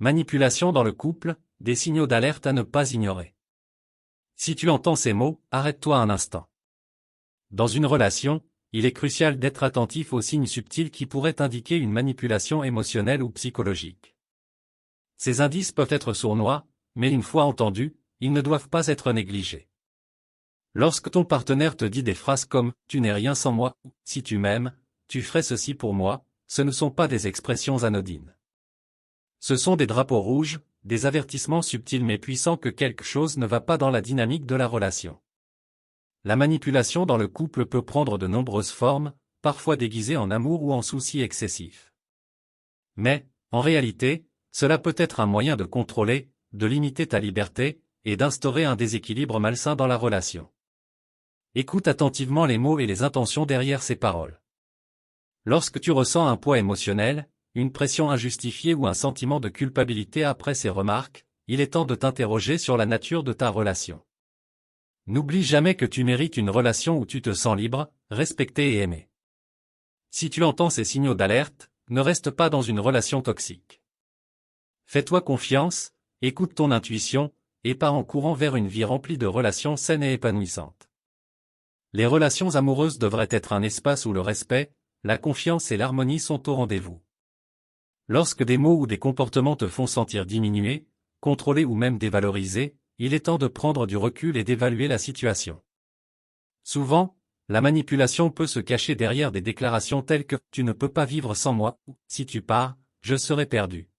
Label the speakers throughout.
Speaker 1: Manipulation dans le couple, des signaux d'alerte à ne pas ignorer. Si tu entends ces mots, arrête-toi un instant. Dans une relation, il est crucial d'être attentif aux signes subtils qui pourraient indiquer une manipulation émotionnelle ou psychologique. Ces indices peuvent être sournois, mais une fois entendus, ils ne doivent pas être négligés. Lorsque ton partenaire te dit des phrases comme « tu n'es rien sans moi » ou « si tu m'aimes, tu ferais ceci pour moi », ce ne sont pas des expressions anodines. Ce sont des drapeaux rouges, des avertissements subtils mais puissants que quelque chose ne va pas dans la dynamique de la relation. La manipulation dans le couple peut prendre de nombreuses formes, parfois déguisée en amour ou en souci excessif. Mais, en réalité, cela peut être un moyen de contrôler, de limiter ta liberté, et d'instaurer un déséquilibre malsain dans la relation. Écoute attentivement les mots et les intentions derrière ces paroles. Lorsque tu ressens un poids émotionnel, une pression injustifiée ou un sentiment de culpabilité après ces remarques, il est temps de t'interroger sur la nature de ta relation. N'oublie jamais que tu mérites une relation où tu te sens libre, respecté et aimé. Si tu entends ces signaux d'alerte, ne reste pas dans une relation toxique. Fais-toi confiance, écoute ton intuition, et pars en courant vers une vie remplie de relations saines et épanouissantes. Les relations amoureuses devraient être un espace où le respect, la confiance et l'harmonie sont au rendez-vous. Lorsque des mots ou des comportements te font sentir diminué, contrôlé ou même dévalorisé, il est temps de prendre du recul et d'évaluer la situation. Souvent, la manipulation peut se cacher derrière des déclarations telles que « tu ne peux pas vivre sans moi » ou « si tu pars, je serai perdu ».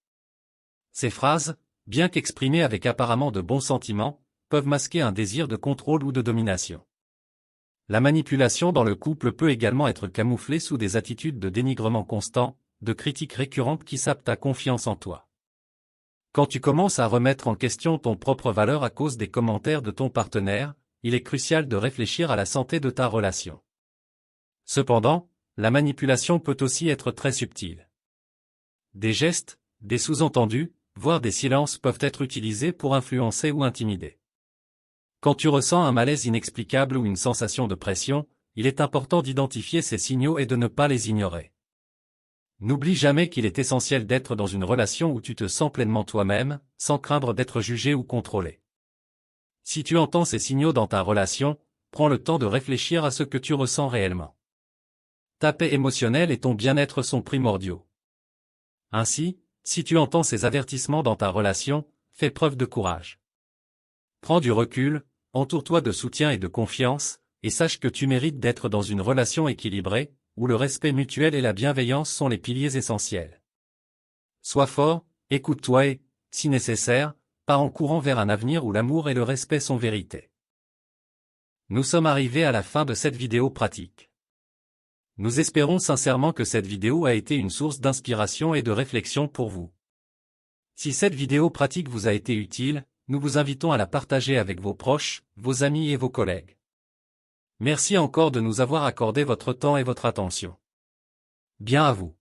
Speaker 1: Ces phrases, bien qu'exprimées avec apparemment de bons sentiments, peuvent masquer un désir de contrôle ou de domination. La manipulation dans le couple peut également être camouflée sous des attitudes de dénigrement constant, de critiques récurrentes qui sapent ta confiance en toi. Quand tu commences à remettre en question ton propre valeur à cause des commentaires de ton partenaire, il est crucial de réfléchir à la santé de ta relation. Cependant, la manipulation peut aussi être très subtile. Des gestes, des sous-entendus, voire des silences peuvent être utilisés pour influencer ou intimider. Quand tu ressens un malaise inexplicable ou une sensation de pression, il est important d'identifier ces signaux et de ne pas les ignorer. N'oublie jamais qu'il est essentiel d'être dans une relation où tu te sens pleinement toi-même, sans craindre d'être jugé ou contrôlé. Si tu entends ces signaux dans ta relation, prends le temps de réfléchir à ce que tu ressens réellement. Ta paix émotionnelle et ton bien-être sont primordiaux. Ainsi, si tu entends ces avertissements dans ta relation, fais preuve de courage. Prends du recul, entoure-toi de soutien et de confiance, et sache que tu mérites d'être dans une relation équilibrée, où le respect mutuel et la bienveillance sont les piliers essentiels. Sois fort, écoute-toi et, si nécessaire, pars en courant vers un avenir où l'amour et le respect sont vérité. Nous sommes arrivés à la fin de cette vidéo pratique. Nous espérons sincèrement que cette vidéo a été une source d'inspiration et de réflexion pour vous. Si cette vidéo pratique vous a été utile, nous vous invitons à la partager avec vos proches, vos amis et vos collègues. Merci encore de nous avoir accordé votre temps et votre attention. Bien à vous.